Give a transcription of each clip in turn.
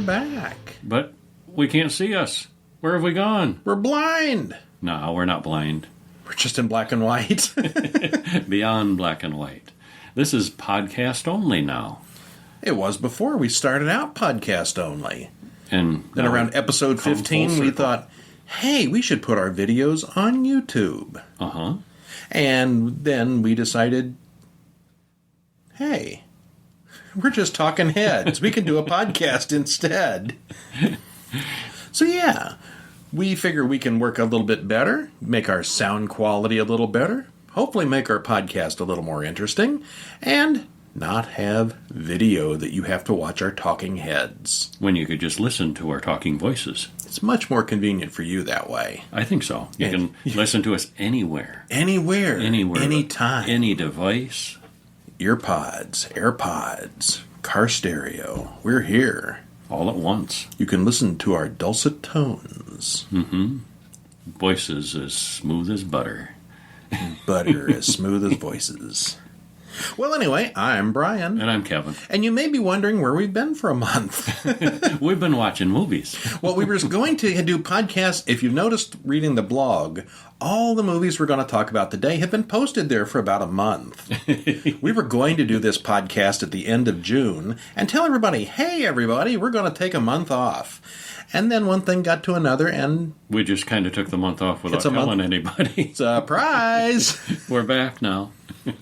back. But we can't see us. Where have we gone? We're blind. No, we're not blind. We're just in black and white. Beyond black and white. This is podcast only now. It was before we started out podcast only. And then around episode 15, we thought, hey, we should put our videos on YouTube. Uh-huh. And then we decided, hey, we're just talking heads. We can do a podcast instead. So yeah, we figure we can work a little bit better, make our sound quality a little better, hopefully make our podcast a little more interesting, and not have video that you have to watch our talking heads. When you could just listen to our talking voices. It's much more convenient for you that way. I think so. You can listen to us anywhere. Anywhere. Anytime. Any device. Earpods, AirPods, car stereo. We're here. All at once. You can listen to our dulcet tones. Mm-hmm. Voices as smooth as butter. Butter as smooth as voices. Well, anyway, I'm Brian. And I'm Kevin. And you may be wondering where we've been for a month. We've been watching movies. Well, we were going to do podcasts. If you've noticed reading the blog, all the movies we're going to talk about today have been posted there for about a month. We were going to do this podcast at the end of June and tell everybody, hey, everybody, we're going to take a month off. And then one thing got to another, and we just kind of took the month off without telling anybody. Surprise! We're back now.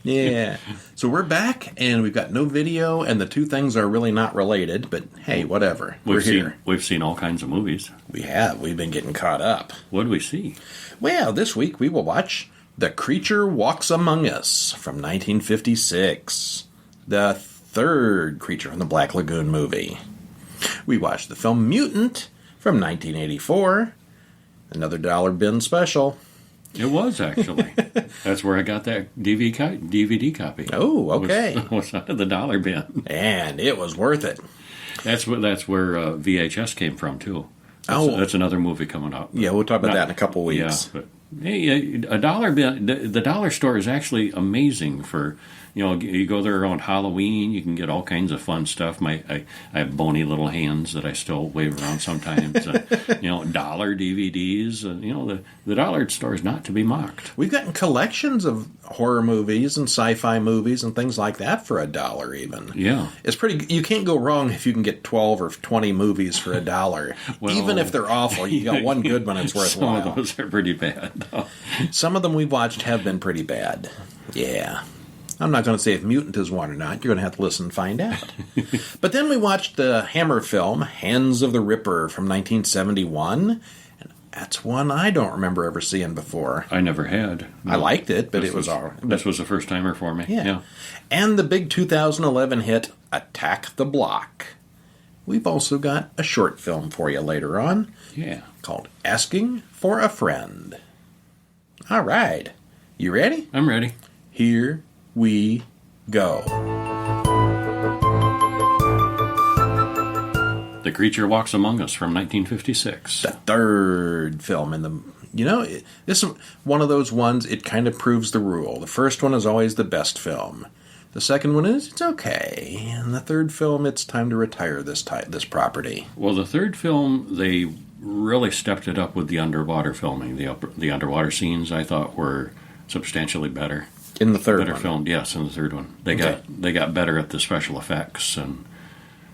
Yeah. So we're back, and we've got no video, and the two things are really not related, but hey, whatever. We're here. We've seen all kinds of movies. We have. We've been getting caught up. What did we see? Well, this week we will watch The Creature Walks Among Us from 1956. The third Creature from the Black Lagoon movie. We watched the film Mutant from 1984. Another dollar bin special. It was, actually. That's where I got that DVD copy. Oh, okay. Was out of the dollar bin. And it was worth it. That's where VHS came from, too. That's another movie coming up. Yeah, we'll talk about that in a couple weeks. Yeah, but hey, a dollar bin, the dollar store is actually amazing for... you go there around Halloween, you can get all kinds of fun stuff. I have bony little hands that I still wave around sometimes. Dollar DVDs. The dollar store is not to be mocked. We've gotten collections of horror movies and sci-fi movies and things like that for $1 even. Yeah. It's pretty. You can't go wrong if you can get 12 or 20 movies for $1. Well, even if they're awful, you got one good one that's worthwhile. Some of those are pretty bad, though. Some of them we've watched have been pretty bad. Yeah. I'm not going to say if Mutant is one or not. You're going to have to listen and find out. But then we watched the Hammer film, Hands of the Ripper, from 1971. And that's one I don't remember ever seeing before. I never had. No. I liked it, but it was all right. This was a first-timer for me. Yeah. And the big 2011 hit, Attack the Block. We've also got a short film for you later on. Yeah. Called Asking for a Friend. All right. You ready? I'm ready. Here we go. The Creature Walks Among Us from 1956. The third film in the... this is one of those ones, it kind of proves the rule. The first one is always the best film. The second one is, it's okay. And the third film, it's time to retire this property. Well, the third film, they really stepped it up with the underwater filming. The underwater scenes, I thought, were substantially better. In the third better one? Filmed, yes, in the third one. They got better at the special effects, and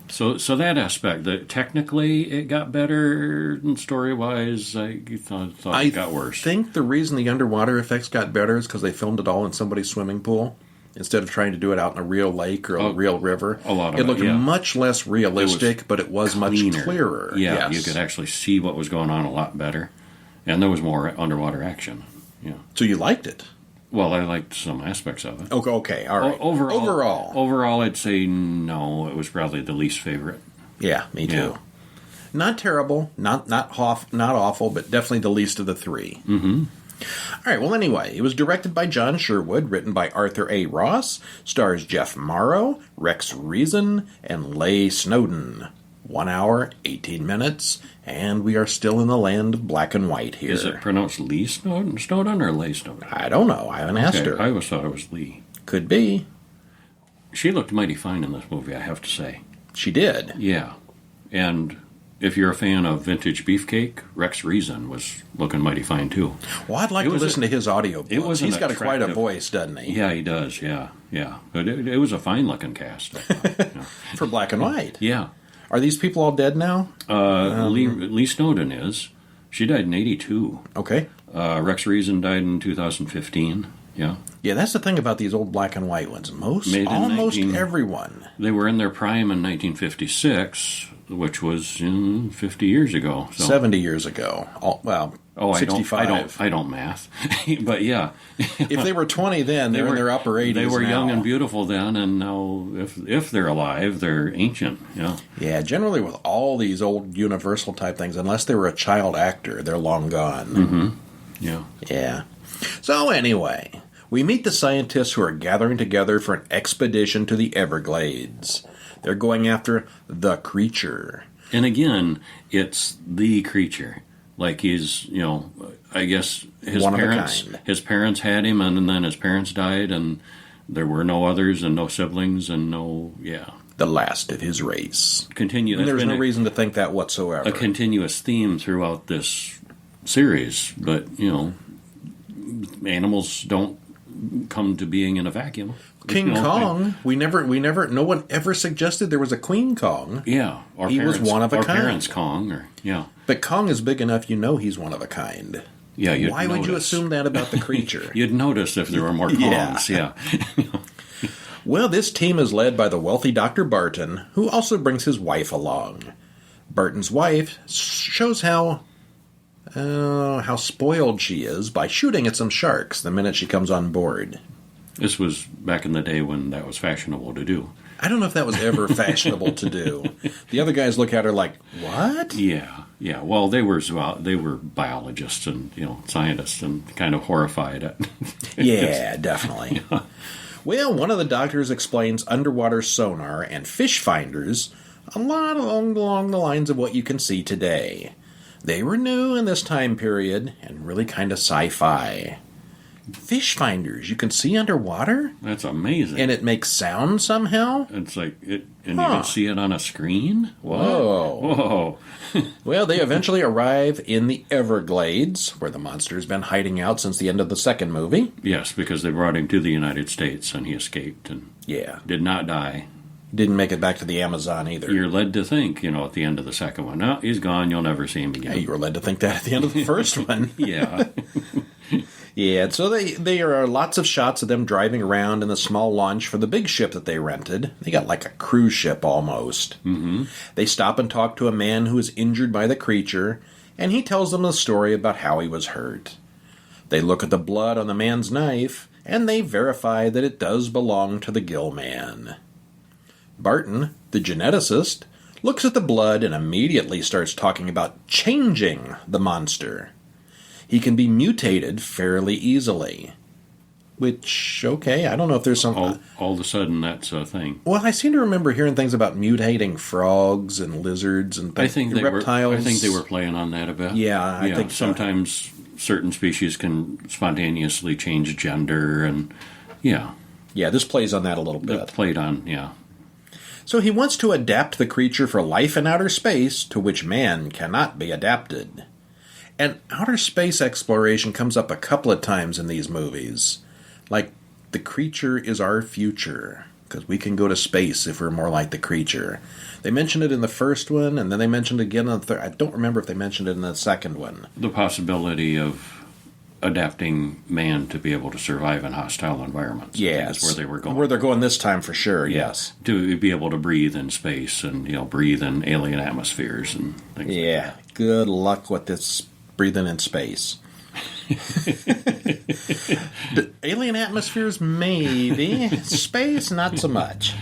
so that aspect. Technically, it got better, and story-wise, I thought it got worse. I think the reason the underwater effects got better is because they filmed it all in somebody's swimming pool instead of trying to do it out in a real lake or a real river. A lot of it looked much less realistic, but it was much clearer. Yeah, yes. You could actually see what was going on a lot better, and there was more underwater action. Yeah. So you liked it? Well, I liked some aspects of it. Okay, all right. Overall, I'd say no. It was probably the least favorite. Yeah, me too. Yeah. Not terrible, not awful, but definitely the least of the three. Mm-hmm. All right, well, anyway, it was directed by John Sherwood, written by Arthur A. Ross, stars Jeff Morrow, Rex Reason, and Leigh Snowden. 1 hour, 18 minutes, and we are still in the land of black and white here. Is it pronounced Lee Snowden or Leigh Snowden? I don't know. I haven't asked her. I always thought it was Lee. Could be. She looked mighty fine in this movie, I have to say. She did? Yeah. And if you're a fan of vintage beefcake, Rex Reason was looking mighty fine too. Well, I'd like to listen to his audio. He's got quite a voice, doesn't he? Yeah, he does. Yeah. But it was a fine looking cast. I thought, yeah. For black and white. Yeah. Are these people all dead now? Lee Snowden is. She died in 1982. Okay. Rex Reason died in 2015. Yeah. Yeah, that's the thing about these old black and white ones. Almost everyone. They were in their prime in 1956, which was 50 years ago. So. 70 years ago. 65. I don't math. But yeah. If they were 20 then, they're in their upper 80s They were now. young and beautiful then, and now if they're alive, they're ancient. Yeah. Yeah, generally with all these old Universal type things, unless they were a child actor, they're long gone. Mm-hmm. Yeah. Yeah. So anyway, we meet the scientists who are gathering together for an expedition to the Everglades. They're going after the creature. And again, it's the creature. Like he's, I guess his parents had him, and then his parents died, and there were no others, and no siblings, and the last of his race. And there's no reason to think that whatsoever. A continuous theme throughout this series, but animals don't come to being in a vacuum. King Kong, no one ever suggested there was a Queen Kong. Yeah, he was one of a kind. Parents Kong, But Kong is big enough, he's one of a kind. Yeah, why would you assume that about the creature? You'd notice if there were more Kongs. Yeah. Well, this team is led by the wealthy Dr. Barton, who also brings his wife along. Barton's wife shows how spoiled she is by shooting at some sharks the minute she comes on board. This was back in the day when that was fashionable to do. I don't know if that was ever fashionable to do. The other guys look at her like, what? Yeah. Well, they were biologists and scientists and kind of horrified at. Yeah, definitely. Yeah. Well, one of the doctors explains underwater sonar and fish finders a lot along the lines of what you can see today. They were new in this time period and really kind of sci-fi. Fish finders you can see underwater? That's amazing. And it makes sound somehow? It's like you can see it on a screen? Whoa. Well, they eventually arrive in the Everglades, where the monster's been hiding out since the end of the second movie. Yes, because they brought him to the United States and he escaped and did not die. Didn't make it back to the Amazon either. You're led to think, at the end of the second one, no, he's gone, you'll never see him again. Yeah, you were led to think that at the end of the first one. Yeah. Yeah, so there are lots of shots of them driving around in the small launch for the big ship that they rented. They got like a cruise ship almost. Mm-hmm. They stop and talk to a man who is injured by the creature, and he tells them a story about how he was hurt. They look at the blood on the man's knife, and they verify that it does belong to the Gill Man. Barton, the geneticist, looks at the blood and immediately starts talking about changing the monster. He can be mutated fairly easily. Which, okay, I don't know if there's some... All of a sudden, that's a thing. Well, I seem to remember hearing things about mutating frogs and lizards and things, reptiles. I think they were playing on that a bit. Yeah, I think so. Sometimes certain species can spontaneously change gender, and yeah. Yeah, this plays on that a little bit. It played on, yeah. So he wants to adapt the creature for life in outer space, to which man cannot be adapted. And outer space exploration comes up a couple of times in these movies. Like, the creature is our future, because we can go to space if we're more like the creature. They mentioned it in the first one, and then they mentioned it again in the third. I don't remember if they mentioned it in the second one. The possibility of adapting man to be able to survive in hostile environments. Yes. Is where they were going. Where they're going this time for sure, yes. To be able to breathe in space and, breathe in alien atmospheres and things like that. Yeah, good luck with this breathing in space. Alien atmospheres, maybe. Space, not so much.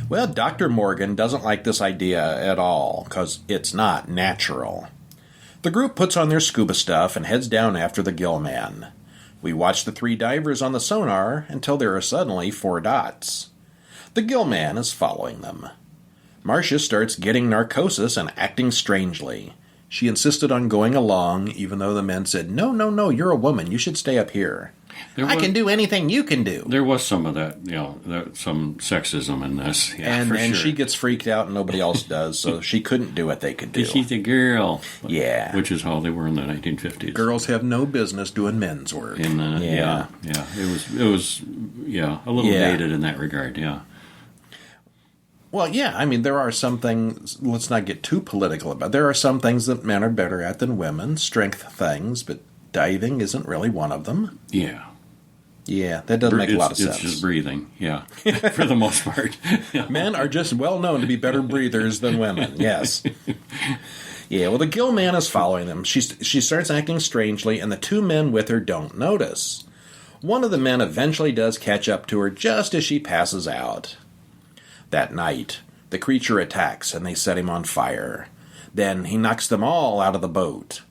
Well, Dr. Morgan doesn't like this idea at all, because it's not natural. The group puts on their scuba stuff and heads down after the Gill Man. We watch the three divers on the sonar until there are suddenly 4 dots. The Gill Man is following them. Marcia starts getting narcosis and acting strangely. She insisted on going along, even though the men said, no, no, no, you're a woman. You should stay up here. I can do anything you can do. There was some of that, some sexism in this. Yeah, and sure. She gets freaked out and nobody else does, so she couldn't do what they could do. She's a girl. Yeah. Which is how they were in the 1950s. Girls have no business doing men's work. Yeah. It was a little dated in that regard, yeah. Well, yeah, I mean, there are some things, let's not get too political about it. There are some things that men are better at than women, strength things, but diving isn't really one of them. Yeah. Yeah, that doesn't make a lot of sense. It's just breathing, yeah, for the most part. Men are just well known to be better breathers than women, yes. Yeah, well, the gill man is following them. She starts acting strangely, and the two men with her don't notice. One of the men eventually does catch up to her just as she passes out. That night, the creature attacks, and they set him on fire. Then he knocks them all out of the boat.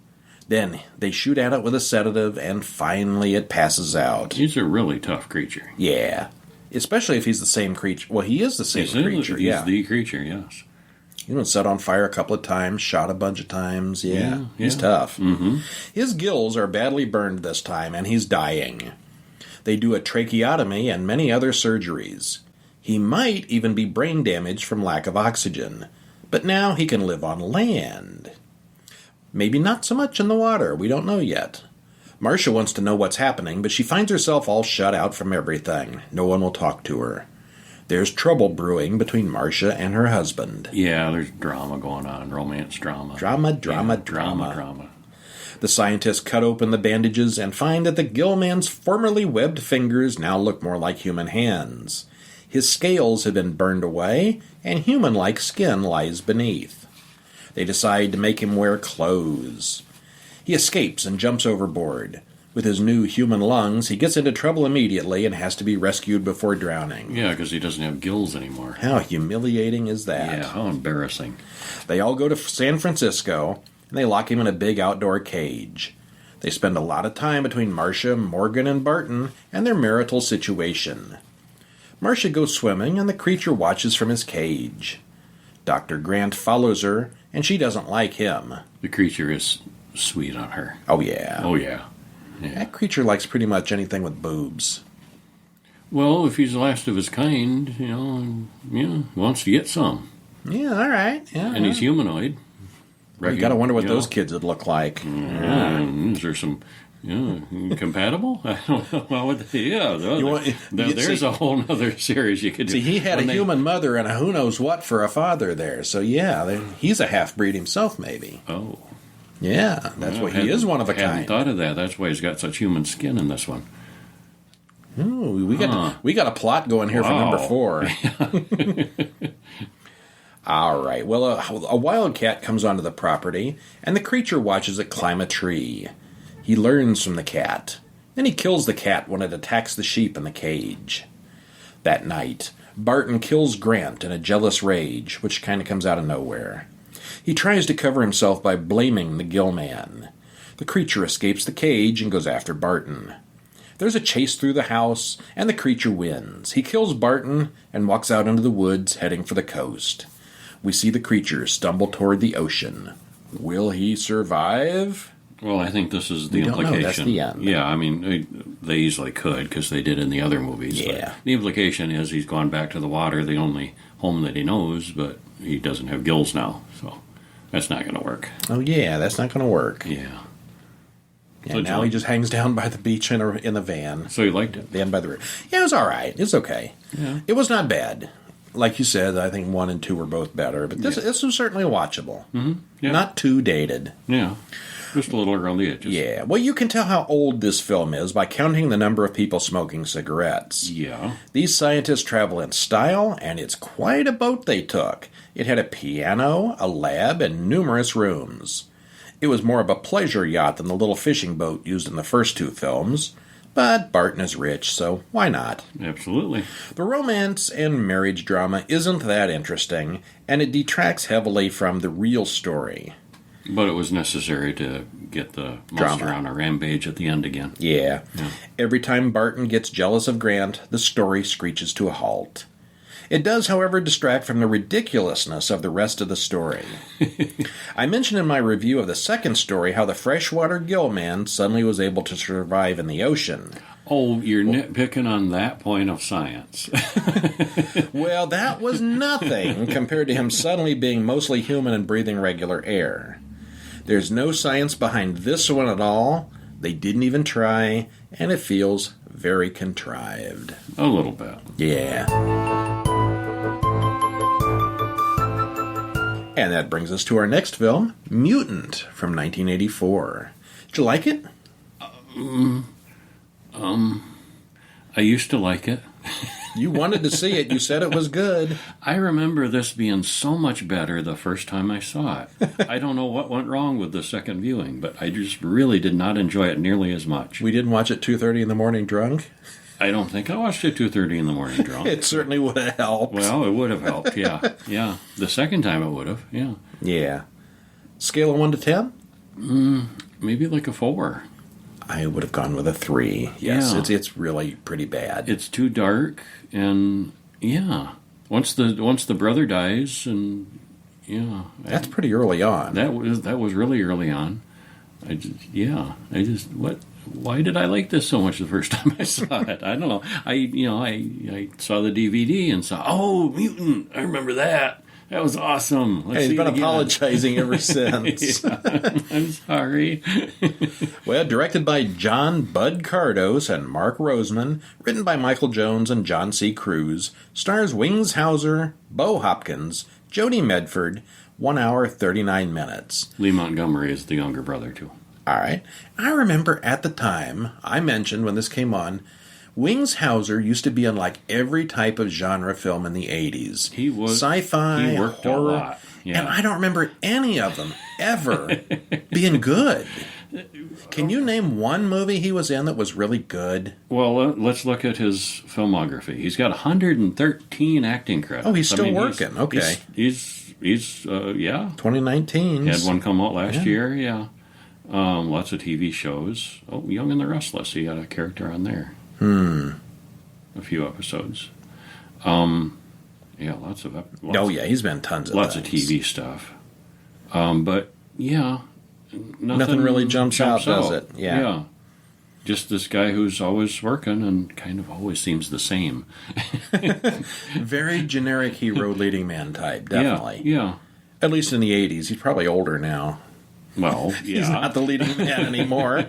Then they shoot at it with a sedative, and finally it passes out. He's a really tough creature. Yeah. Especially if he's the same creature. Well, he is the same creature, He's the creature, yes. He's been set on fire a couple of times, shot a bunch of times. Yeah. He's tough. Mm-hmm. His gills are badly burned this time, and he's dying. They do a tracheotomy and many other surgeries. He might even be brain damaged from lack of oxygen. But now he can live on land. Maybe not so much in the water. We don't know yet. Marcia wants to know what's happening, but she finds herself all shut out from everything. No one will talk to her. There's trouble brewing between Marcia and her husband. Yeah, there's drama going on, romance drama. Drama. The scientists cut open the bandages and find that the gill man's formerly webbed fingers now look more like human hands. His scales have been burned away, and human-like skin lies beneath. They decide to make him wear clothes. He escapes and jumps overboard. With his new human lungs, he gets into trouble immediately and has to be rescued before drowning. Yeah, because he doesn't have gills anymore. How humiliating is that? Yeah, how embarrassing. They all go to San Francisco, and they lock him in a big outdoor cage. They spend a lot of time between Marcia, Morgan, and Barton and their marital situation. Marcia goes swimming, and the creature watches from his cage. Dr. Grant follows her, and she doesn't like him. The creature is sweet on her. Oh, yeah. Oh, yeah. That creature likes pretty much anything with boobs. Well, if he's the last of his kind, wants to get some. Yeah, all right. Yeah, and he's humanoid. You got to wonder what those kids would look like. Is there some... compatible? I don't know. Well, there's a whole other series you could do. See, he had a human mother and a who knows what for a father there. So, he's a half-breed himself, maybe. Oh. Yeah, that's why he is one of a kind. I hadn't thought of that. That's why he's got such human skin in this one. Ooh, we got a plot going here for number 4. All right. Well, a wildcat comes onto the property, and the creature watches it climb a tree. He learns from the cat. Then he kills the cat when it attacks the sheep in the cage. That night, Barton kills Grant in a jealous rage, which kind of comes out of nowhere. He tries to cover himself by blaming the gill man. The creature escapes the cage and goes after Barton. There's a chase through the house, and the creature wins. He kills Barton and walks out into the woods, heading for the coast. We see the creature stumble toward the ocean. Will he survive? Well, I think this is the implication. Don't know. That's the end. Yeah, I mean, they easily could because they did in the other movies. Yeah. But the implication is he's gone back to the water, the only home that he knows, but he doesn't have gills now, so that's not going to work. Oh, yeah, that's not going to work. Yeah. So now he just hangs down by the beach in a van. So you liked it? Van by the river. Yeah, it was all right. It's okay. Yeah. It was not bad. Like you said, I think 1 and 2 were both better, but this was certainly watchable. Mm-hmm. Yeah. Not too dated. Yeah. Just a little around the edges. Yeah. Well, you can tell how old this film is by counting the number of people smoking cigarettes. Yeah. These scientists travel in style, and it's quite a boat they took. It had a piano, a lab, and numerous rooms. It was more of a pleasure yacht than the little fishing boat used in the first 2 films. But Barton is rich, so why not? Absolutely. The romance and marriage drama isn't that interesting, and it detracts heavily from the real story. But it was necessary to get the monster on a rampage at the end again. Yeah. Every time Barton gets jealous of Grant, the story screeches to a halt. It does, however, distract from the ridiculousness of the rest of the story. I mentioned in my review of the second story how the freshwater gill man suddenly was able to survive in the ocean. Oh, you're nitpicking on that point of science. Well, that was nothing compared to him suddenly being mostly human and breathing regular air. There's no science behind this one at all. They didn't even try, and it feels very contrived. A little bit. Yeah. And that brings us to our next film, Mutant, from 1984. Did you like it? I used to like it. You wanted to see it. You said it was good. I remember this being so much better the first time I saw it. I don't know what went wrong with the second viewing, but I just really did not enjoy it nearly as much. We didn't watch it 2:30 in the morning drunk? I don't think I watched it 2:30 in the morning drunk. It certainly would have helped. Well, it would have helped, yeah. Yeah. The second time it would have, yeah. Yeah. Scale of 1 to 10? Maybe like a 4. I would have gone with a 3. Yes, Yeah. it's really pretty bad. It's too dark, and yeah. Once the brother dies, and yeah. That's pretty early on. That was really early on. Why did I like this so much the first time I saw it? I don't know. I saw the DVD and saw, oh, Mutant. I remember that. That was awesome. Hey, he's been apologizing ever since. Yeah, I'm sorry. Well, directed by John Bud Cardos and Mark Roseman, written by Michael Jones and John C. Cruz, stars Wings Hauser, Bo Hopkins, Jody Medford, 1 hour, 39 minutes. Lee Montgomery is the younger brother, too. All right. I remember at the time, I mentioned when this came on, Wings Hauser used to be in like every type of genre film in the 80s. He was sci-fi, he worked horror, a lot. Yeah. And I don't remember any of them ever being good. Can you name one movie he was in that was really good? Well, let's look at his filmography. He's got 113 acting credits. Oh, he's still working. Okay. He's 2019. Had one come out last year, yeah. Lots of TV shows. Oh, Young and the Restless. He had a character on there. A few episodes. Yeah, lots of he's been tons of lots of TV stuff. But yeah, nothing really jumps out, does it? Yeah. Just this guy who's always working and kind of always seems the same. Very generic hero leading man type, definitely. Yeah. At least in the 80s. He's probably older now. Well, yeah. He's not the leading man anymore.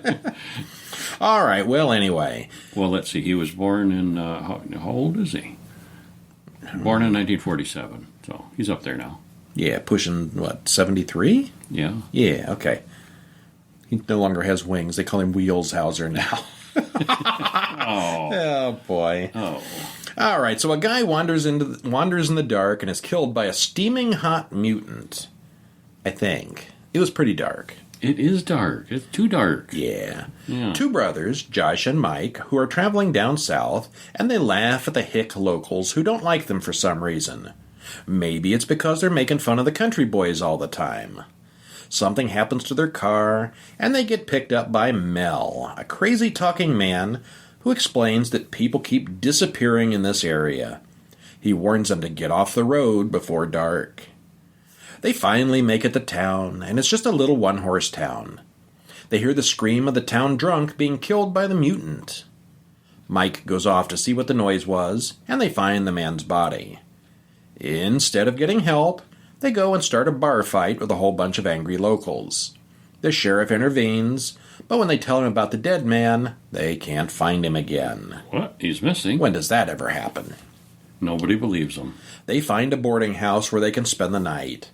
All right, well, anyway. Well, let's see. He was born in, how old is he? Born in 1947, so he's up there now. Yeah, pushing, 73? Yeah. Yeah, okay. He no longer has wings. They call him Wheels Hauser now. Oh, boy. Oh. All right, so a guy wanders in the dark and is killed by a steaming hot mutant, I think. It was pretty dark. It is dark. It's too dark. Yeah. 2 Yeah. brothers, Josh and Mike, who are traveling down south, and they laugh at the hick locals who don't like them for some reason. Maybe it's because they're making fun of the country boys all the time. Something happens to their car, and they get picked up by Mel, a crazy talking man who explains that people keep disappearing in this area. He warns them to get off the road before dark. They finally make it to town, and it's just a little one-horse town. They hear the scream of the town drunk being killed by the mutant. Mike goes off to see what the noise was, and they find the man's body. Instead of getting help, they go and start a bar fight with a whole bunch of angry locals. The sheriff intervenes, but when they tell him about the dead man, they can't find him again. What? He's missing? When does that ever happen? Nobody believes him. They find a boarding house where they can spend the night.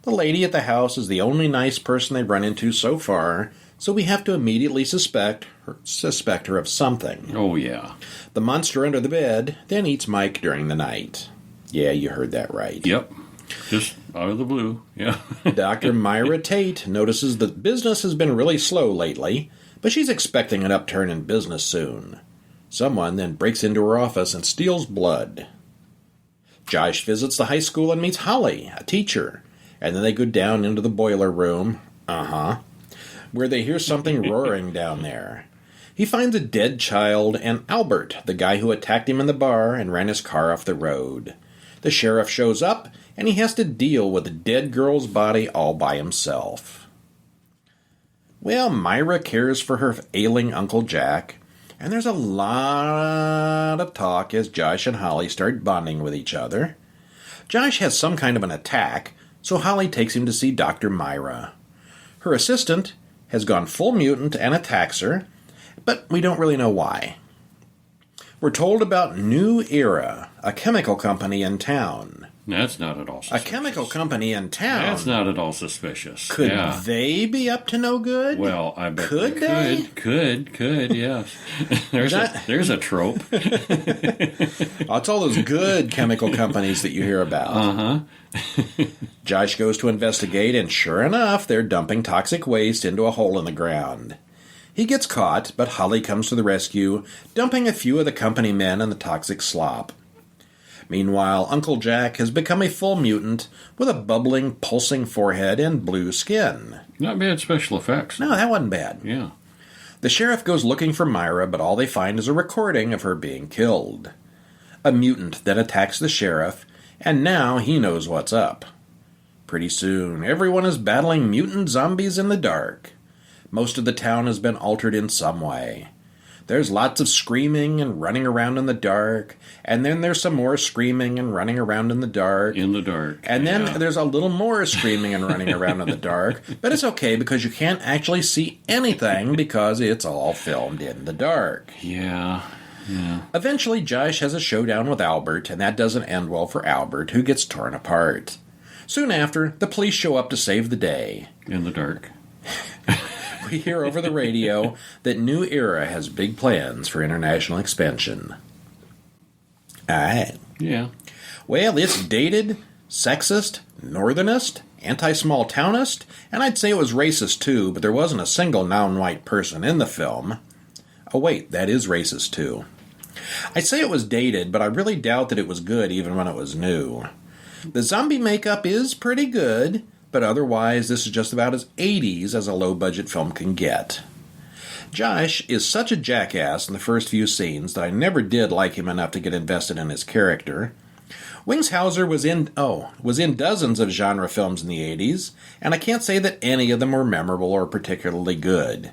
The lady at the house is the only nice person they've run into so far, so we have to immediately suspect her of something. Oh, yeah. The monster under the bed then eats Mike during the night. Yeah, you heard that right. Yep. Just out of the blue, yeah. Dr. Myra Tate notices that business has been really slow lately, but she's expecting an upturn in business soon. Someone then breaks into her office and steals blood. Josh visits the high school and meets Holly, a teacher, and then they go down into the boiler room, where they hear something roaring down there. He finds a dead child and Albert, the guy who attacked him in the bar and ran his car off the road. The sheriff shows up, and he has to deal with a dead girl's body all by himself. Well, Myra cares for her ailing Uncle Jack, and there's a lot of talk as Josh and Holly start bonding with each other. Josh has some kind of an attack, so Holly takes him to see Dr. Myra. Her assistant has gone full mutant and attacks her, but we don't really know why. We're told about New Era, a chemical company in town. That's not at all suspicious. A chemical company in town? That's not at all suspicious. Could they be up to no good? Well, I bet could they could, yes. There's a trope. Oh, it's all those good chemical companies that you hear about. Uh-huh. Josh goes to investigate, and sure enough, they're dumping toxic waste into a hole in the ground. He gets caught, but Holly comes to the rescue, dumping a few of the company men in the toxic slop. Meanwhile, Uncle Jack has become a full mutant with a bubbling, pulsing forehead and blue skin. Not bad special effects. No, that wasn't bad. Yeah. The sheriff goes looking for Myra, but all they find is a recording of her being killed. A mutant then attacks the sheriff, and now he knows what's up. Pretty soon, everyone is battling mutant zombies in the dark. Most of the town has been altered in some way. There's lots of screaming and running around in the dark, and then there's some more screaming and running around in the dark. In the dark. And then there's a little more screaming and running around in the dark, but it's okay because you can't actually see anything because it's all filmed in the dark. Yeah. Eventually, Josh has a showdown with Albert, and that doesn't end well for Albert, who gets torn apart. Soon after, the police show up to save the day. In the dark. We hear over the radio that New Era has big plans for international expansion. Alright. Yeah. Well, it's dated, sexist, northernist, anti-small townist, and I'd say it was racist too, but there wasn't a single non-white person in the film. Oh wait, that is racist too. I'd say it was dated, but I really doubt that it was good even when it was new. The zombie makeup is pretty good, but otherwise this is just about as 80s as a low-budget film can get. Josh is such a jackass in the first few scenes that I never did like him enough to get invested in his character. Wingshauser was in dozens of genre films in the 80s, and I can't say that any of them were memorable or particularly good.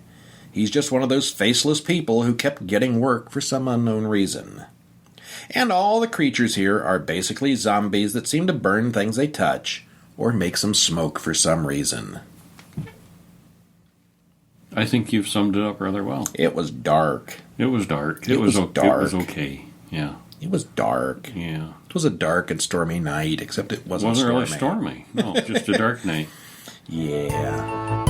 He's just one of those faceless people who kept getting work for some unknown reason. And all the creatures here are basically zombies that seem to burn things they touch, or make some smoke for some reason. I think you've summed it up rather well. It was dark. It was dark. It was dark. It was okay. Yeah. It was dark. Yeah. It was a dark and stormy night, except it wasn't stormy. Really stormy. No, just a dark night. Yeah.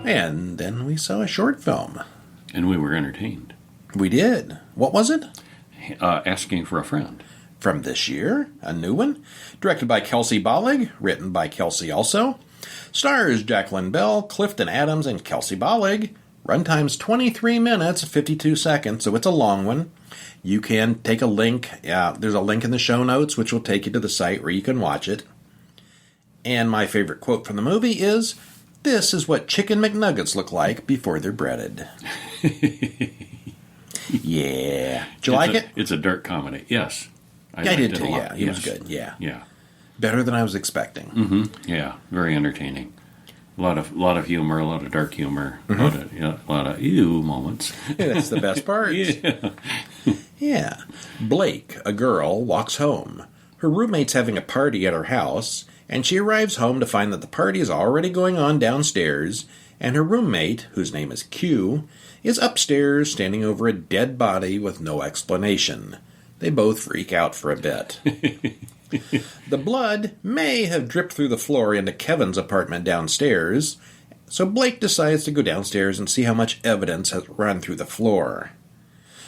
And then we saw a short film. And we were entertained. We did. What was it? Asking for a Friend. From this year, a new one. Directed by Kelsey Bollig, written by Kelsey also. Stars Jacqueline Bell, Clifton Adams, and Kelsey Bollig. Runtime's 23 minutes, 52 seconds, so it's a long one. You can take a link. There's a link in the show notes, which will take you to the site where you can watch it. And my favorite quote from the movie is, "This is what Chicken McNuggets look like before they're breaded." Yeah. Did you like it? It's a dark comedy, yes. I did too, yeah. It was good, yeah. Yeah. Better than I was expecting. Mm-hmm. Yeah, very entertaining. A lot of humor, a lot of dark humor, a lot of ew moments. Yeah, that's the best part. Yeah. Yeah. Blake, a girl, walks home. Her roommate's having a party at her house, and she arrives home to find that the party is already going on downstairs, and her roommate, whose name is Q, is upstairs standing over a dead body with no explanation. They both freak out for a bit. The blood may have dripped through the floor into Kevin's apartment downstairs, so Blake decides to go downstairs and see how much evidence has run through the floor.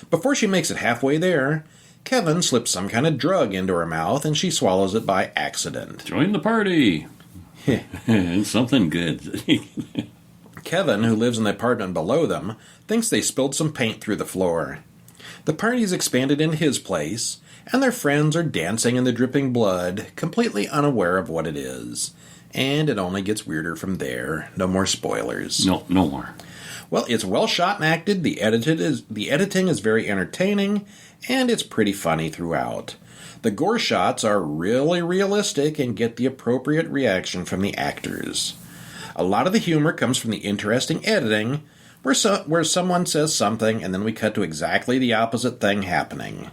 Before she makes it halfway there, Kevin slips some kind of drug into her mouth and she swallows it by accident. Join the party! Something good. Kevin, who lives in the apartment below them, thinks they spilled some paint through the floor. The party's expanded into his place, and their friends are dancing in the dripping blood, completely unaware of what it is. And it only gets weirder from there. No more spoilers. No more. Well, it's well shot and acted. The editing is very entertaining, and it's pretty funny throughout. The gore shots are really realistic and get the appropriate reaction from the actors. A lot of the humor comes from the interesting editing, where someone says something and then we cut to exactly the opposite thing happening.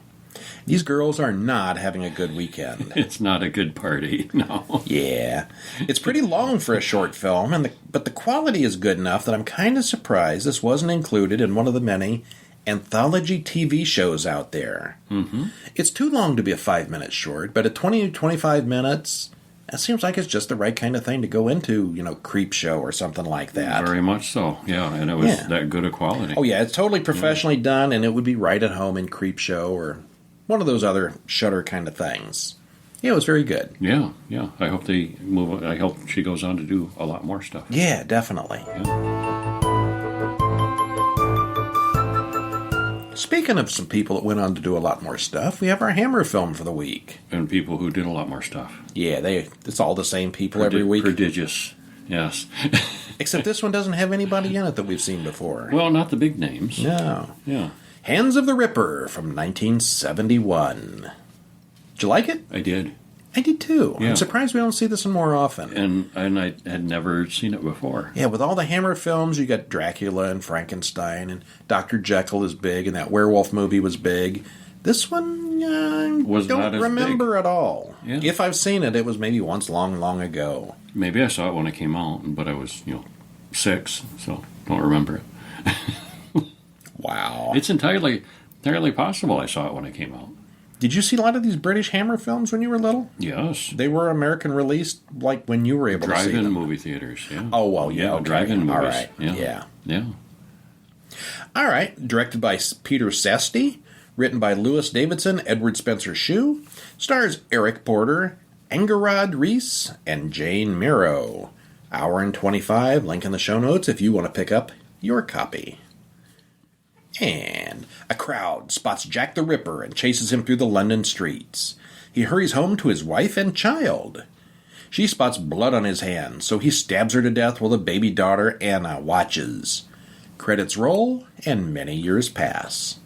These girls are not having a good weekend. It's not a good party, no. Yeah. It's pretty long for a short film, but the quality is good enough that I'm kind of surprised this wasn't included in one of the many anthology TV shows out there. Mm-hmm. It's too long to be a 5-minute short, but at 20 to 25 minutes, that seems like it's just the right kind of thing to go into, Creep Show or something like that. Very much so, yeah, and it was that good a quality. Oh, yeah, it's totally professionally done, and it would be right at home in Creep Show or one of those other Shudder kind of things. Yeah, it was very good. Yeah. I hope they move. I hope she goes on to do a lot more stuff. Yeah, definitely. Yeah. Speaking of some people that went on to do a lot more stuff, we have our Hammer film for the week. And people who did a lot more stuff. Yeah, it's all the same people every week. Prodigious, yes. Except this one doesn't have anybody in it that we've seen before. Well, not the big names. No. Yeah. Hands of the Ripper from 1971. Did you like it? I did. I did too. Yeah. I'm surprised we don't see this one more often. And I had never seen it before. Yeah, with all the Hammer films, you got Dracula and Frankenstein, and Dr. Jekyll is big, and that werewolf movie was big. This one, I don't remember at all. Yeah. If I've seen it, it was maybe once long ago. Maybe I saw it when it came out, but I was, 6, so don't remember it. Wow. It's entirely possible I saw it when it came out. Did you see a lot of these British Hammer films when you were little? Yes. They were American released, like when you were able to see them. Drive-in movie theaters, yeah. Oh, well, yeah. Okay. Drive-in movies. All right. Yeah. All right. Directed by Peter Sesti. Written by Louis Davidson, Edward Spencer Shue. Stars Eric Porter, Angarad Reese, and Jane Mirro. Hour and 25. Link in the show notes if you want to pick up your copy. And a crowd spots Jack the Ripper and chases him through the London streets. He hurries home to his wife and child. She spots blood on his hands, so he stabs her to death while the baby daughter, Anna, watches. Credits roll, and many years pass.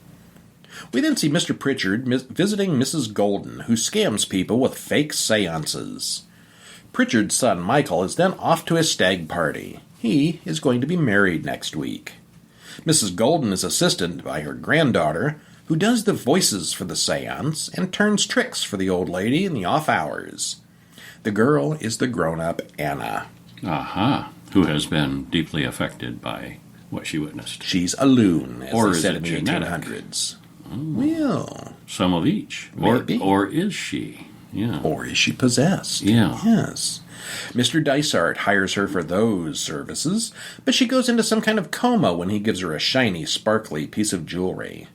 We then see Mr. Pritchard visiting Mrs. Golden, who scams people with fake seances. Pritchard's son, Michael, is then off to his stag party. He is going to be married next week. Mrs. Golden is assisted by her granddaughter, who does the voices for the seance and turns tricks for the old lady in the off hours. The girl is the grown-up Anna. Aha. Who has been deeply affected by what she witnessed. She's a loon, as or they said in the genetic? 1800s. Oh. Well, some of each. Maybe. Or is she? Yeah. Or is she possessed? Yeah. Yes. Mr. Dysart hires her for those services, but she goes into some kind of coma when he gives her a shiny, sparkly piece of jewelry.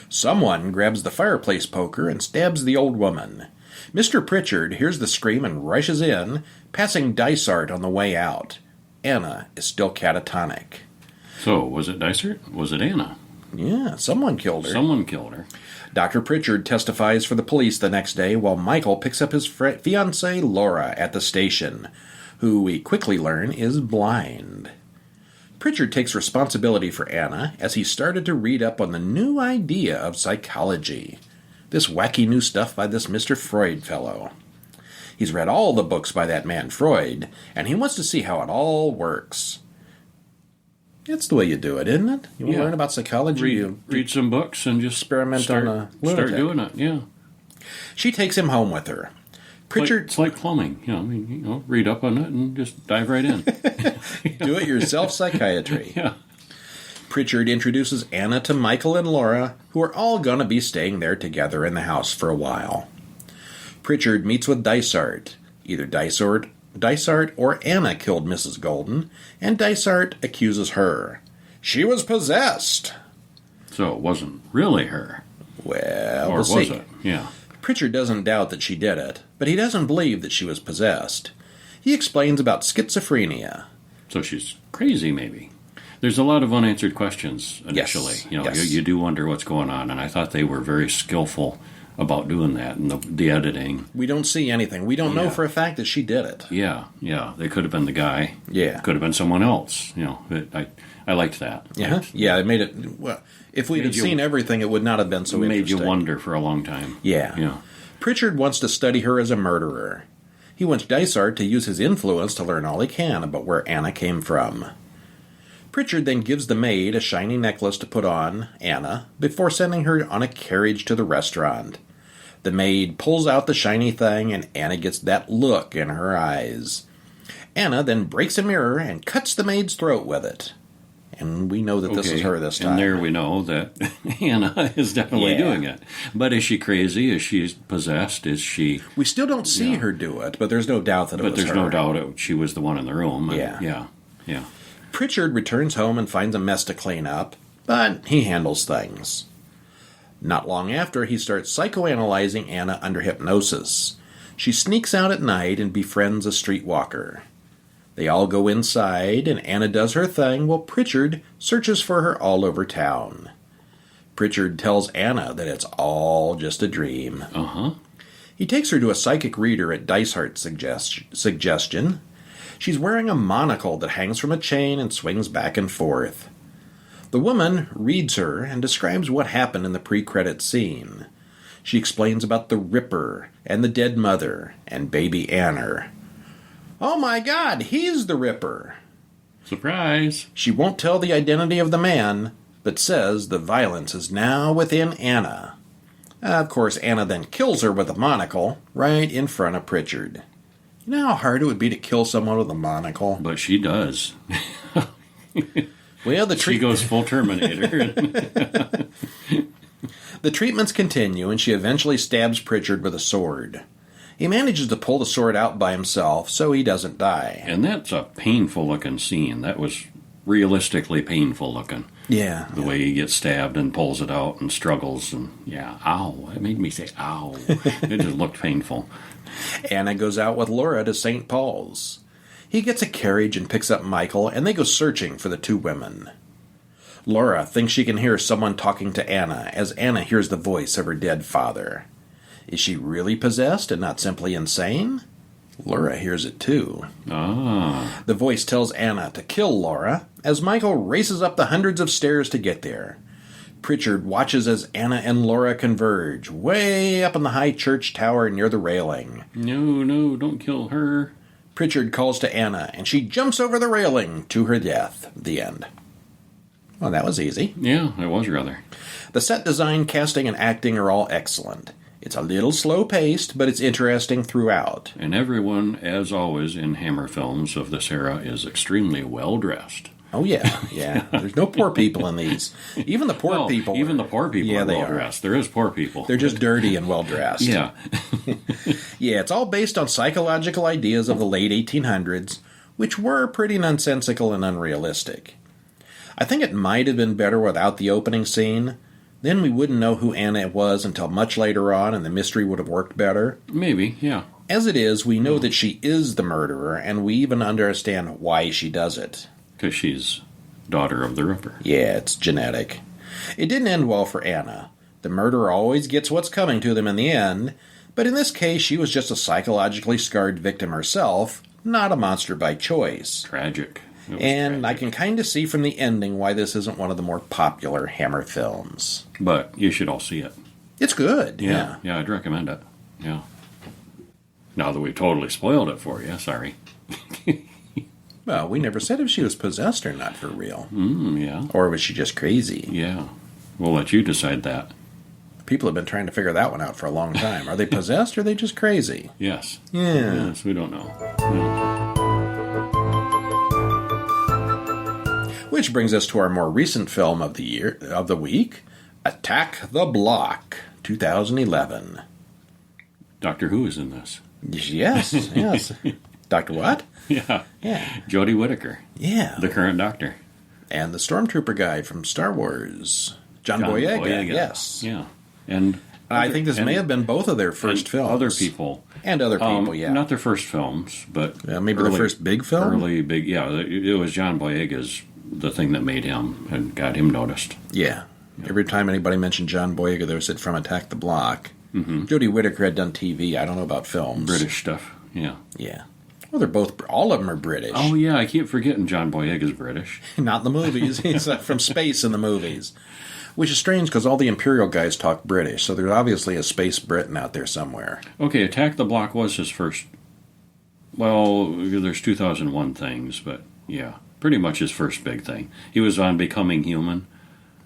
Someone grabs the fireplace poker and stabs the old woman. Mr. Pritchard hears the scream and rushes in, passing Dysart on the way out. Anna is still catatonic. So, was it Dysart? Was it Anna? Yeah, someone killed her. Someone killed her. Dr. Pritchard testifies for the police the next day while Michael picks up his fiancée Laura at the station, who we quickly learn is blind. Pritchard takes responsibility for Anna as he started to read up on the new idea of psychology. This wacky new stuff by this Mr. Freud fellow. He's read all the books by that man Freud, and he wants to see how it all works. That's the way you do it, isn't it? You want to learn about psychology? You read some books and just experiment on a lunatic. Start doing it, yeah. She takes him home with her. Pritchard, it's like plumbing. Read up on it and just dive right in. Do-it-yourself psychiatry. Yeah. Pritchard introduces Anna to Michael and Laura, who are all going to be staying there together in the house for a while. Pritchard meets with Dysart. Either Dysart or Anna killed Mrs. Golden, and Dysart accuses her. She was possessed. So it wasn't really her. Well, or we'll was see. It? Yeah. Pritchard doesn't doubt that she did it, but he doesn't believe that she was possessed. He explains about schizophrenia. So she's crazy, maybe. There's a lot of unanswered questions initially. Yes. You do wonder what's going on, and I thought they were very skillful about doing that and the editing. We don't see anything. We don't know for a fact that she did it. Yeah. They could have been the guy. Yeah. Could have been someone else. I liked that. Yeah. Yeah, it made it... Well, if we'd seen everything, it would not have been so interesting. Made you wonder for a long time. Yeah. Pritchard wants to study her as a murderer. He wants Dysart to use his influence to learn all he can about where Anna came from. Pritchard then gives the maid a shiny necklace to put on Anna before sending her on a carriage to the restaurant. The maid pulls out the shiny thing, and Anna gets that look in her eyes. Anna then breaks a mirror and cuts the maid's throat with it. And we know that this is her this time. And there we know that Anna is definitely doing it. But is she crazy? Is she possessed? Is she... We still don't see her do it, but there's no doubt that it was her. But there's no doubt she was the one in the room. Yeah. Yeah. Pritchard returns home and finds a mess to clean up, but he handles things. Not long after, he starts psychoanalyzing Anna under hypnosis. She sneaks out at night and befriends a streetwalker. They all go inside, and Anna does her thing while Pritchard searches for her all over town. Pritchard tells Anna that it's all just a dream. He takes her to a psychic reader at Dysart's suggestion. She's wearing a monocle that hangs from a chain and swings back and forth. The woman reads her and describes what happened in the pre-credit scene. She explains about the Ripper and the dead mother and baby Anna. Oh my God, he's the Ripper! Surprise! She won't tell the identity of the man, but says the violence is now within Anna. Of course, Anna then kills her with a monocle right in front of Pritchard. You know how hard it would be to kill someone with a monocle? But she does. Well, she goes full Terminator. The treatments continue, and she eventually stabs Pritchard with a sword. He manages to pull the sword out by himself, so he doesn't die. And that's a painful-looking scene. That was realistically painful-looking. Yeah. The way he gets stabbed and pulls it out and struggles. And, ow. It made me say, ow. It just looked painful. Anna goes out with Laura to St. Paul's. He gets a carriage and picks up Michael, and they go searching for the two women. Laura thinks she can hear someone talking to Anna, as Anna hears the voice of her dead father. Is she really possessed and not simply insane? Laura hears it too. The voice tells Anna to kill Laura, as Michael races up the hundreds of stairs to get there. Pritchard watches as Anna and Laura converge, way up in the high church tower near the railing. No, don't kill her. Pritchard calls to Anna, and she jumps over the railing to her death. The end. Well, that was easy. Yeah, it was rather. The set design, casting, and acting are all excellent. It's a little slow-paced, but it's interesting throughout. And everyone, as always in Hammer films of this era, is extremely well-dressed. Oh, yeah. There's no poor people in these. Even the poor people. Even the poor people are well-dressed. There is poor people. They're just dirty and well-dressed. Yeah. Yeah, it's all based on psychological ideas of the late 1800s, which were pretty nonsensical and unrealistic. I think it might have been better without the opening scene. Then we wouldn't know who Anna was until much later on, and the mystery would have worked better. Maybe, yeah. As it is, we know that she is the murderer, and we even understand why she does it. Because she's daughter of the Ripper. Yeah, it's genetic. It didn't end well for Anna. The murderer always gets what's coming to them in the end, but in this case she was just a psychologically scarred victim herself, not a monster by choice. Tragic. And I can kind of see from the ending why this isn't one of the more popular Hammer films. But you should all see it. It's good, yeah. Yeah, I'd recommend it. Yeah. Now that we totally spoiled it for you, sorry. Well, we never said if she was possessed or not for real. Yeah. Or was she just crazy? Yeah. We'll let you decide that. People have been trying to figure that one out for a long time. Are they possessed or are they just crazy? Yes. Yeah. Yes, we don't know. Yeah. Which brings us to our more recent film of the week, Attack the Block, 2011. Doctor Who is in this. Yes. Dr. what? Yeah. Jodie Whittaker. Yeah. The current Doctor. And the Stormtrooper guy from Star Wars, John Boyega. Yes. Yeah. And I think this may have been both of their first films. Other people. And other people, yeah. Not their first films, but... maybe their first big film? Early big, yeah. It was John Boyega's the thing that made him and got him noticed. Yeah. Every time anybody mentioned John Boyega, they said from Attack the Block. Jodie Whittaker had done TV. I don't know about films. British stuff, yeah. Yeah. Well, they're both, all of them are British. Oh, yeah, I keep forgetting John Boyega's British. Not in the movies. He's from space in the movies. Which is strange because all the Imperial guys talk British, so there's obviously a space Briton out there somewhere. Okay, Attack the Block was his first. Well, there's 2001 things, but yeah, pretty much his first big thing. He was on Becoming Human.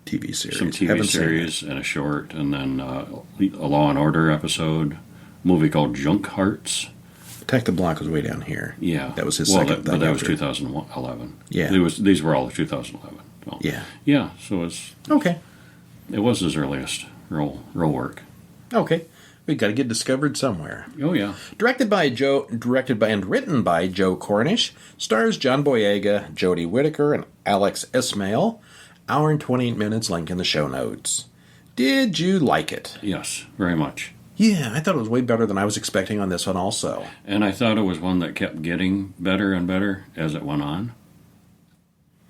TV series. Some TV series and a short, and then a Law and Order episode. Movie called Junk Hearts. Attack the Block was way down here. Yeah. That was his second thing. But that was 2011. Yeah. These were all 2011. So, yeah. Yeah, so it's... Okay. It was his earliest role work. Okay. We got to get discovered somewhere. Oh, yeah. Directed by and written by Joe Cornish, stars John Boyega, Jodie Whittaker, and Alex Ismail. Hour and 28 minutes, link in the show notes. Did you like it? Yes, very much. Yeah, I thought it was way better than I was expecting on this one also. And I thought it was one that kept getting better and better as it went on.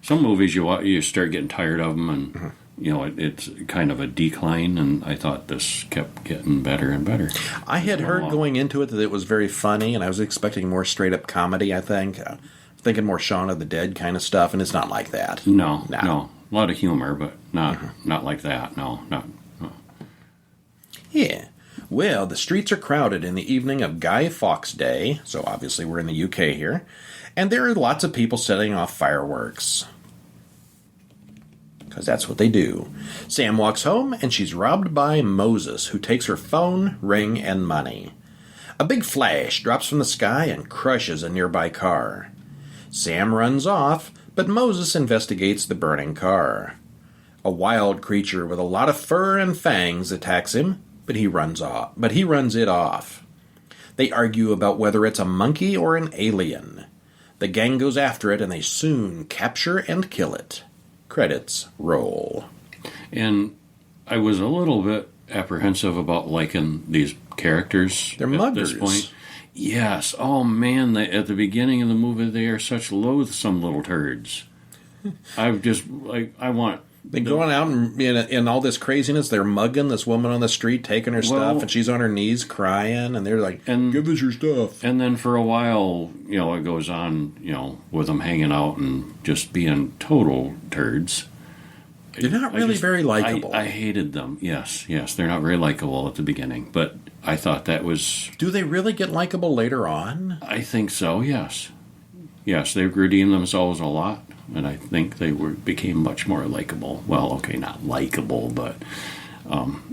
Some movies you start getting tired of them, and it's kind of a decline, and I thought this kept getting better and better. I had heard going into it that it was very funny, and I was expecting more straight-up comedy, I think. Thinking more Shaun of the Dead kind of stuff, and it's not like that. No. A lot of humor, but not like that. No. Yeah. Well, the streets are crowded in the evening of Guy Fawkes Day, so obviously we're in the UK here, and there are lots of people setting off fireworks. Because that's what they do. Sam walks home, and she's robbed by Moses, who takes her phone, ring, and money. A big flash drops from the sky and crushes a nearby car. Sam runs off, but Moses investigates the burning car. A wild creature with a lot of fur and fangs attacks him, but he runs it off. They argue about whether it's a monkey or an alien. The gang goes after it, and they soon capture and kill it. Credits roll. And I was a little bit apprehensive about liking these characters. They're muggers. This point. Yes. Oh, man, at the beginning of the movie, they are such loathsome little turds. They're going out in all this craziness. They're mugging this woman on the street, taking her stuff, and she's on her knees crying, and they're like, give us your stuff. And then for a while, it goes on, with them hanging out and just being total turds. They're not really very likable. I hated them. Yes. They're not very likable at the beginning, but I thought that was... Do they really get likable later on? I think so, yes. Yes, they've redeemed themselves a lot. And I think they became much more likable. Well, okay, not likable, but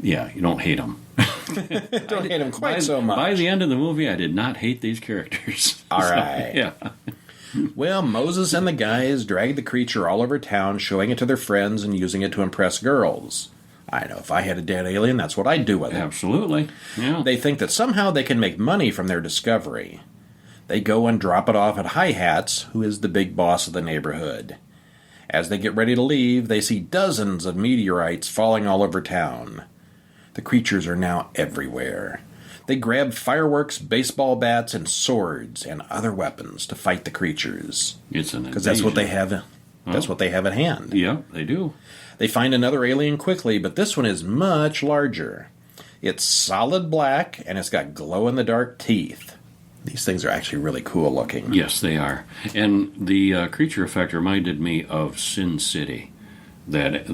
you don't hate them. Don't hate them quite so much. By the end of the movie, I did not hate these characters. All right. Yeah. Well, Moses and the guys drag the creature all over town, showing it to their friends and using it to impress girls. I know, if I had a dead alien, that's what I'd do with it. Absolutely. Yeah. They think that somehow they can make money from their discovery. They go and drop it off at Hi-Hats, who is the big boss of the neighborhood. As they get ready to leave, they see dozens of meteorites falling all over town. The creatures are now everywhere. They grab fireworks, baseball bats, and swords and other weapons to fight the creatures. It's an because that's what they have. That's what they have at hand. Yeah, they do. They find another alien quickly, but this one is much larger. It's solid black, and it's got glow-in-the-dark teeth. These things are actually really cool looking. Yes, they are. And the creature effect reminded me of Sin City. That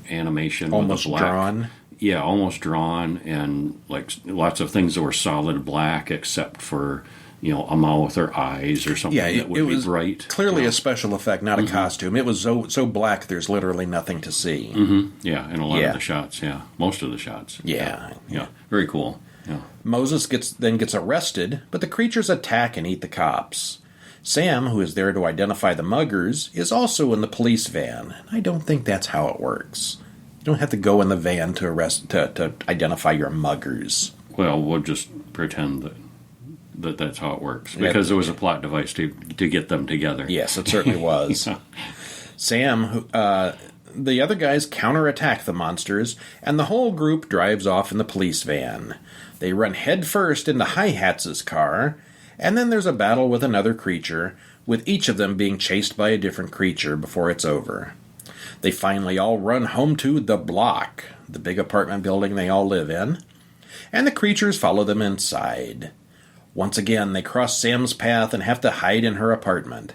animation. Almost with the black, drawn? Yeah, almost drawn. And like lots of things that were solid black except for, a mouth or eyes or something that would be bright. Clearly a special effect, not a costume. It was so black there's literally nothing to see. Mm-hmm. Yeah, in a lot of the shots, Most of the shots. Yeah. Very cool. Yeah. Moses gets arrested, but the creatures attack and eat the cops. Sam, who is there to identify the muggers, is also in the police van, and I don't think that's how it works. You don't have to go in the van to identify your muggers. Well, we'll just pretend that's how it works, because it was a plot device to get them together. Yes, it certainly was. Sam, the other guys counterattack the monsters, and the whole group drives off in the police van. They run headfirst into Hi-Hats' car, and then there's a battle with another creature, with each of them being chased by a different creature before it's over. They finally all run home to the block, the big apartment building they all live in. and the creatures follow them inside. Once again, they cross Sam's path and have to hide in her apartment.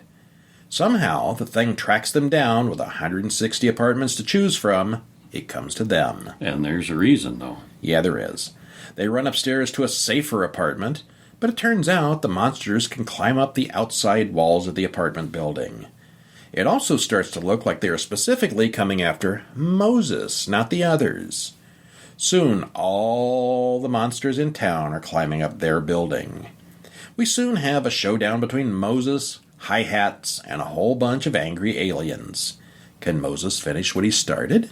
Somehow, the thing tracks them down with 160 apartments to choose from. It comes to them. And there's a reason, though. Yeah, there is. They run upstairs to a safer apartment, but it turns out the monsters can climb up the outside walls of the apartment building. It also starts to look like they are specifically coming after Moses, not the others. Soon, all the monsters in town are climbing up their building. We soon have a showdown between Moses, hi-hats, and a whole bunch of angry aliens. Can Moses finish what he started?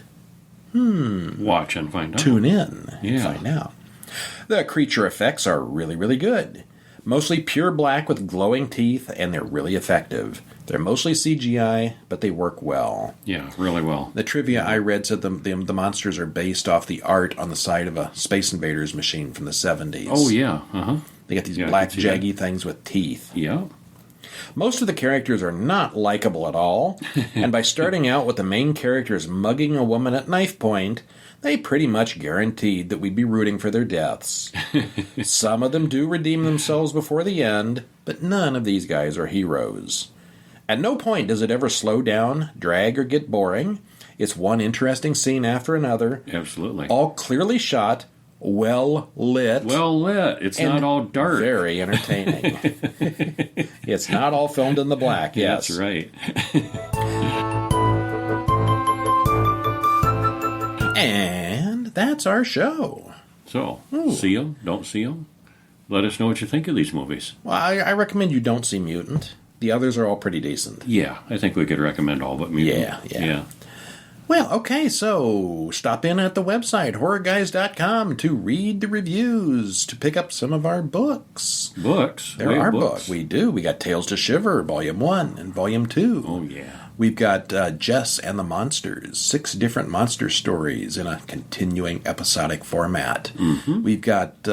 Watch and find out. Tune in and Yeah. find out. The creature effects are really, really good. Mostly pure black with glowing teeth, and they're really effective. They're mostly CGI, but they work well. Yeah, really well. The trivia I read said the monsters are based off the art on the side of a Space Invaders machine from the 70s. Oh, yeah. They got these Yeah, I black, can see that. jaggy things with teeth. Yeah. Most of the characters are not likable at all, and by starting out with the main characters mugging a woman at knife point, they pretty much guaranteed that we'd be rooting for their deaths. Some of them do redeem themselves before the end, but none of these guys are heroes. At no point does it ever slow down, drag, or get boring. It's one interesting scene after another, Absolutely. all clearly shot, well lit. Well lit. It's and not all dark. Very entertaining. It's not all filmed in the black, yes. That's right. And that's our show. So, see them, don't see them. Let us know what you think of these movies. Well, I recommend you don't see Mutant. The others are all pretty decent. Yeah, I think we could recommend all but Mutant. Yeah. Well, okay, so stop in at the website, horrorguys.com, to read the reviews, to pick up some of our books. Books? There We have are books. books. We do. We got Tales to Shiver, Volume 1 and Volume 2. Oh, yeah. We've got Jess and the Monsters, 6 different monster stories in a continuing episodic format. Mm-hmm. We've got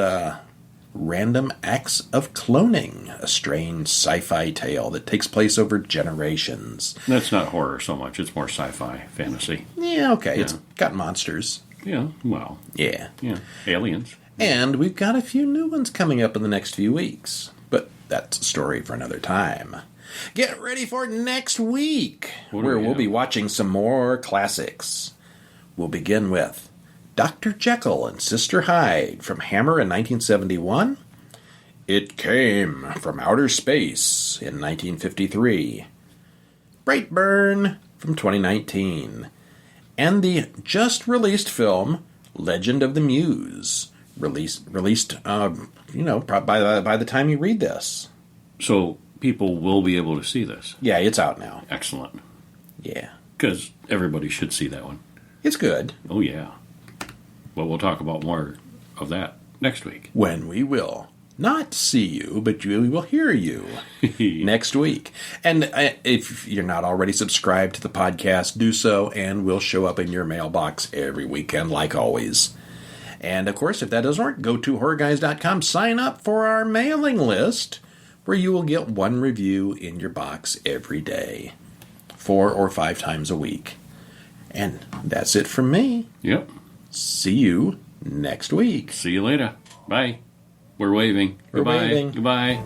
Random Acts of Cloning, a strange sci-fi tale that takes place over generations. That's not horror so much. It's more sci-fi, fantasy. Yeah, okay. Yeah. It's got monsters. Yeah, well, Yeah. aliens. And we've got a few new ones coming up in the next few weeks. But that's a story for another time. Get ready for next week, What do where we we'll have? be watching some more classics. We'll begin with Dr. Jekyll and Sister Hyde from Hammer in 1971. It Came from Outer Space in 1953. Brightburn from 2019. And the just-released film Legend of the Muse, released by the time you read this. So people will be able to see this. Yeah, it's out now. Excellent. Yeah. Because everybody should see that one. It's good. Oh, yeah. Well, we'll talk about more of that next week. When we will not see you, but we will hear you next week. And if you're not already subscribed to the podcast, do so, and we'll show up in your mailbox every weekend, like always. And, of course, if that doesn't work, go to horrorguys.com, sign up for our mailing list, where you will get one review in your box every day, 4 or 5 times a week. And that's it from me. Yep. See you next week. See you later. Bye. We're waving. We're Goodbye. waving. Goodbye.